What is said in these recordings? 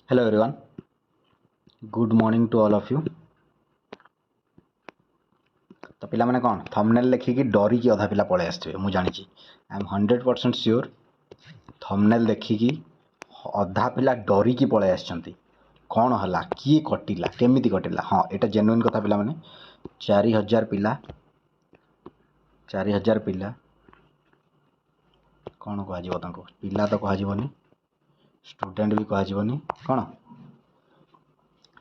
Hello everyone, good morning to all of you। तो पिला मैंने कौन थंबनेल देखिकी डरिकी अधा पिला पळै आसथिबे मु जानिछि। आई एम 100% श्योर थंबनेल देखिकी अधा पिला डरिकी पळै आछंती। कौन हला किए कटिला केमिति कटिला। हाँ एटा जेन्युइन कथा पिला माने 4000 पिला 4000 पिला कौन कह जिवो तांको पिला तो कह जिवोनी स्टूडेंट भी कह जिवोनी कौन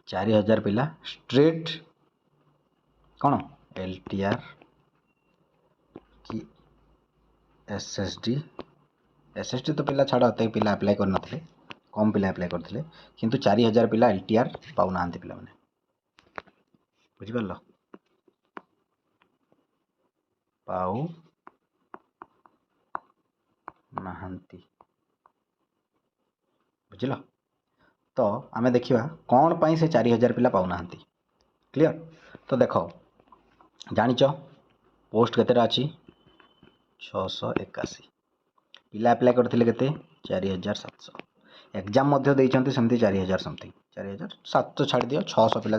4000 पिला स्ट्रेट कौन LTR कि SSD तो पिला छाड़ अत पिला अप्लाई कर नथिले कम पिला अप्लाई करथिले किंतु 4000 पिला LTR पाउ नाहंती पिला माने बुझि परलो पाउ नाहंती बुझिलो। तो आमे देखिबा कौन पई से 4000 पिला पाउ नाहंती क्लियर। तो देखो जानिच पोस्ट केतेटा अछि 681 पिला अप्लाई करथिले केते 4700 एग्जाम मध्य देइचंती सेमती 4000 समथिंग 4700 छाड़ दियो 600 पिला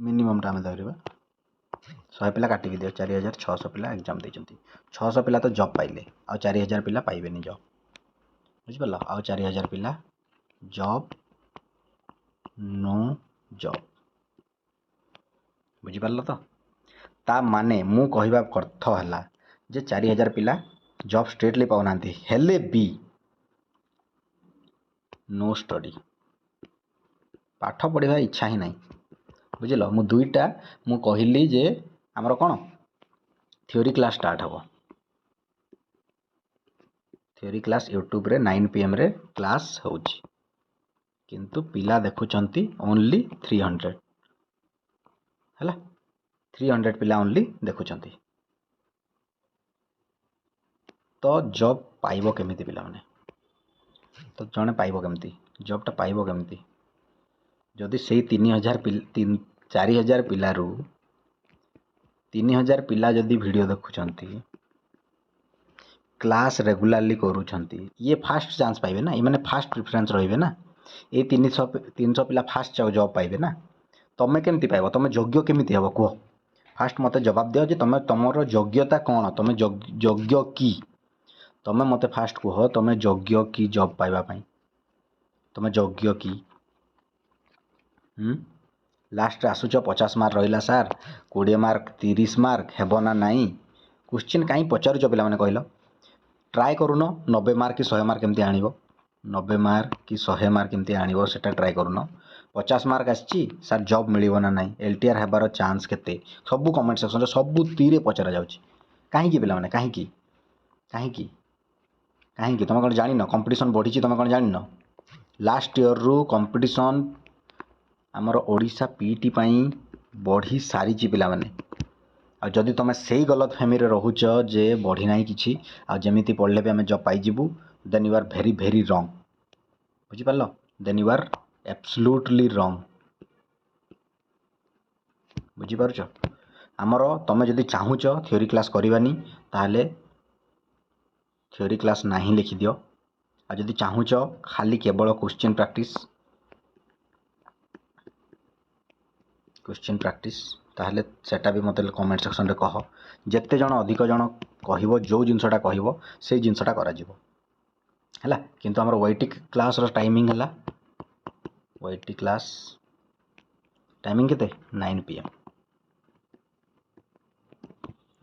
मिनिमम टा आमे धरिबा 100 पिला काटी दियो 4600 पिला एग्जाम देइचंती 600 पिला तो जॉब पाइले आ 4000 पिला पाइबेनी जॉब बुझि परला आ 4000 पिला जॉब नो जॉब बुझि परला। तो ता माने मु कहबा अर्थ हला जे 4000 पिला जॉब स्ट्रेटली पाउ नांती हेले बी नो स्टडी पाठ पढ़ा इच्छा ही नहीं बुझिल। मु दुईटा मु कहली जे हमर कोन थ्योरी क्लास स्टार्ट हबो थ्योरी क्लास यूट्यूब रे 9 PM रे क्लास होउची किंतु पिला देखुचंती ओनली 300 हला 300 पिला ओनली देखुचंती। तो जॉब पाइबो केमिति पिला माने तो जने पाइबो केमिति जॉबटा पाइबो केमिति जदि सेई 4000 पिलारू 3000 पिला जदि वीडियो देखुचंती क्लास रेगुलरली करूचंती ये फास्ट चांस पाइबे ना ये माने फास्ट प्रेफरेंस रहिबे ना ये 300 पिला फास्ट जॉब पाइबे ना तमे केमिति पाइबो तमे योग्य केमिति हबो को फास्ट मते जवाब दियो जे तमे तमरो योग्यता कोन तमे योग्य की तमे मते फास्ट कह तमे योग्य की जॉब पाइबा पई तमे योग्य की लास्ट आसुच 50 मार्क रहिला सर 20 मार्क 30 मार्क हेबो ना नाही क्वेश्चन काई पचारुच पिला माने कहलो ट्राई करूनो 90 मार्क कि 100 मार्क केमती आनिबो 90 मार्क कि 100 मार्क केमती आनिबो सेटा ट्राई करूनो 50 मार्क आछि सर जॉब मिलिबो ना नाही LTR हेबार चांस केते सब कमेंट सेक्शन रे सब तीरे पचरा जाउची काहे की पिला माने काहे की तमे कोन जानि न कंपटीशन बढ़ी तमे कोन जानि न लास्ट ईयर रु कंपटीशन आमर ओडिशा पीटी पई बढ़ी सारी पिला माने आ जदि तुम से गलत फैमिली रहुच जे बढ़ी ना कि जमीती पढ़ले भी आम जॉब पाई जीवु then you are very very wrong बुझिपार then you are absolutely wrong बुझिपारुच आमर तुम जदि चाहूच थ्योरी क्लास करवानी ताहले थ्योरी क्लास नहीं लिखि दियो आ जदि चाहूच खाली केवल क्वेश्चन प्रैक्टिस ताहले सेटा भी मते कमेंट सेक्शन रे कह जेते जण अधिक जण कहबो जो जिनसटा कहबो से जिनसटा करा जीवो हैला किंतु हमर वाईटी क्लास रो टाइमिंग हैला वाईटी क्लास टाइमिंग केते 9 PM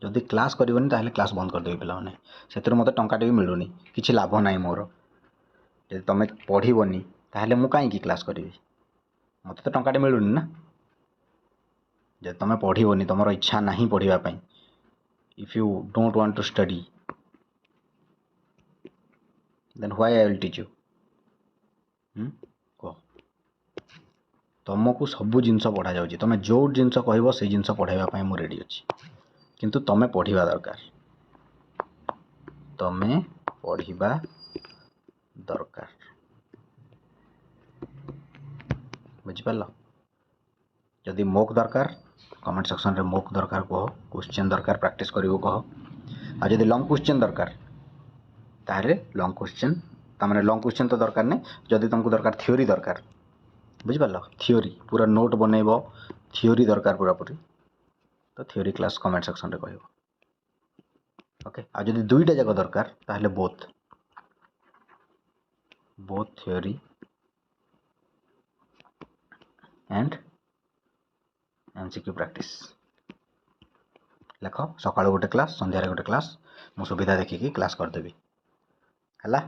जदि क्लास करबोनी ताहले क्लास बंद कर देबे पिला माने सेतिर मते टंकाटे भी मिलुनी किछि लाभ नाही मोर जदि तमे पढिबोनी ताहले मु काई की क्लास करबी मते तो टंकाटे मिलुनी ना जदि तमे पढिबोनी तमरो इच्छा नहीं पढिबा पई if you don't want to study then why I will teach you को तुमको सब जिनस पढ़ा जाउची तमे जो जिनस कहबो से जिनस पढ़ाइबा पई मु रेडी अछि किंतु तमे पढ़िबा दरकार तमे पढ़िबा दरकार बुझि पारलो जदि मोक दरकार कमेंट सेक्शन रे मोक दरकार कह क्वेश्चन दरकार प्रैक्टिस करिवो कह आ जदि लॉन्ग क्वेश्चन दरकार तारे लॉन्ग क्वेश्चन ता माने लॉन्ग क्वेश्चन तो दरकार नै जदि तुमको दरकार थ्योरी दरकार बुझिपार थियोरी पूरा नोट बनइब थियोरी दरकार पूरापूरी तो थियोरी क्लास कमेंट सेक्शन रे कहब ओके आ जदि दुईटा जाक दरकार ताहले both theory and MCQ practice लेख सकाळु गोटे क्लास संध्यारे गोटे क्लास मु सुविधा देखिकी क्लास करदेवी है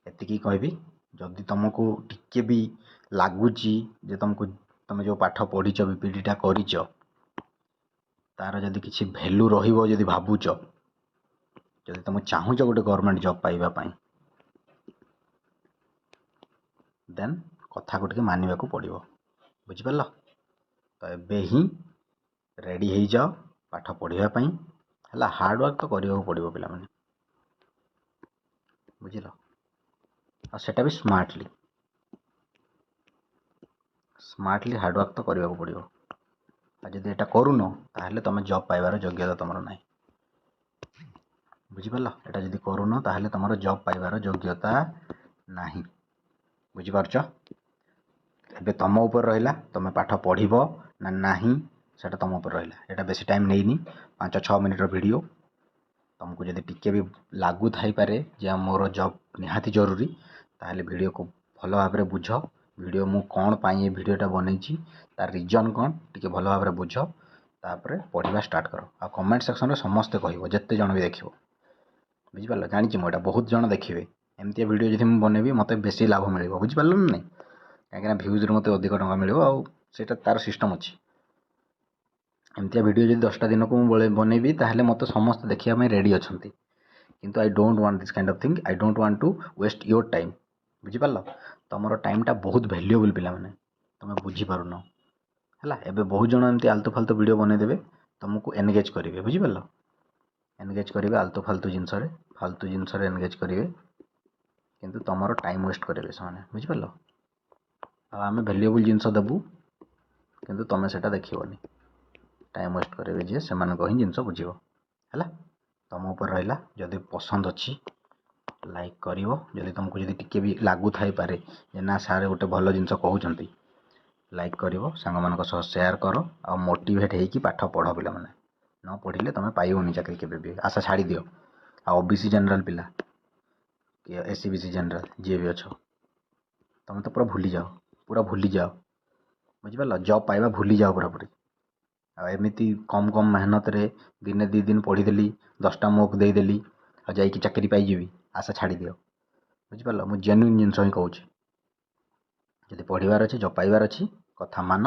एतिकी कहबी जदि तुमको टिके भी लगुच तुमको तुम जो पाठ पढ़ीच बीपीडीटा करिच तार जदि किसी भैल्यू रहिबो जदि भावुच जदि तुम चाहूच गोटे गवर्नमेंट जॉब पाइबा देन कथा को टिके मानिबा को पड़िबो बुझिपारल तो एबे ही रेडी हो जाओ पाठ पढ़िया है हार्डवर्क तो करने को पड़ो पिला माने बुझिल आ सेटा भी स्मार्टली हार्डवर्क तो करने को पड़ो आ जदि एटा करूनो ताहले तुम जॉब पाइबार योग्यता तुमर ना बुझिपारल एटा जदि करूनो ताहले तुमर जॉब पाइबार योग्यता नाही बुझिपारछ एबे तुम ऊपर रहिला तुम पाठ पढ़िबो ना नाही सेटा तुम ऊपर रहिला एटा बेसी टाइम नेइनी 5-6 मिनिट वीडियो तुमको जदि टिके भी लागू थाई पारे जे मोर जॉब निहाती जरूरी ताहले वीडियो को भल भाव में बुझ वीडियो मु कौन पाई वीडियोटा बनईची तार रीजन कौन टिके भल भाव में बुझ तापर पढ़ा स्टार्ट कर आ कमेंट सेक्शन में समस्ते कह जिते जन भी देख बुझिपार जानी मुझे बहुत जन देखिए एमती वीडियो जब मुझे बनैबी मत बेसी लाभ मिल बुझिपार ना नहीं कहीं भ्यूज मत अधिक टका मिल आटा तार सिस्टम अच्छी एमती वीडियो जब 10टा दिन को बनैबी ताहले मत समस्त देखा रेडी अच्छा किंतु I don't want this kind of thing I don't want to waste your time बुझिपार तुम टाइमटा बहुत भैल्यूएबल पिला माने तुम बुझीपारुन है एबे बहुत जन एमती आलतू फालतू वीडियो बनईदेवे तुमको एनगेज करेंगे बुझिपार एनगेज करेंगे आलतू फालतू जिनस एनगेज करेंगे किंतु तुम टाइम वेस्ट करेंगे से बुझिपार आम भैल्यूएबल जिनस देबू किंतु तुम से देखनी टाइम वेस्ट करेंगे जी से ही जिनस बुझ है तुम ऊपर रहा जदि पसंद अच्छी लाइक करिवो जदि तुमको जदि टिके भी लागू थाई पारे जे ना सारे गोटे भल जिनस कहउचंती लाइक करिवो सांग मानक सह शेयर करो आ मोटिवेट होइकी पाठ पढ़ पिला माने न पढ़िले तुम पाइबनी चाकरी केबे भी आशा छाड़ी दियो आ ओबीसी जनरल पिला कि एससीबीसी जनरल जी भी अच्छो तुम तो पूरा भूली जाओ बुझिपार जॉब पाइबा भूली जाओ पूरापूरी एमती कम कम मेहनत रे दिने 2 दिन पढ़ीदेली 10टा मॉक देदेली आ जाइकी चाकरी पाइजी आशा छाड़ी दियो बुझिपार मुझे जेन्युइन जिनस ही कहूँ जदि पढ़ार अच्छे जॉब पाइबार अच्छी कथा मान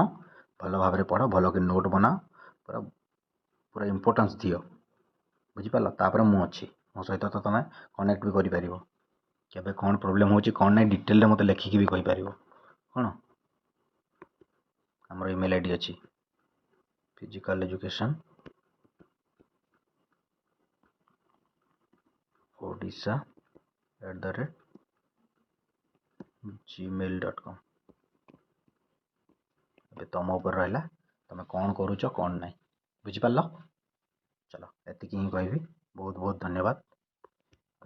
भल भाव में पढ़ भल कि नोट बनाओ पूरा पूरा इम्पोर्टेंस दियो बुझिपार तापर मु अच्छी मो सहित तो तुम कनेक्ट भी कर केबे कौन प्रोब्लेम होची कौन नहीं डिटेल रे मते लिखिकी भी कहि पारिबो कोन हमर ईमेल आईडी अछि फिजिकल एजुकेशन odisha@gmail.com ଏବେ तुम ऊपर रहा तुम कौन करुच कौन नहीं बुझिपार चलो एतिकी ही कहबी बहुत बहुत धन्यवाद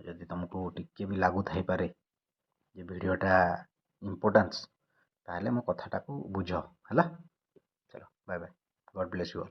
जदि तुमको टिके भी लागू थाई पारे जे वीडियोटा इम्पोर्टेंस ताहले मो कथाटा को बुझ है चलो bye bye God bless you all.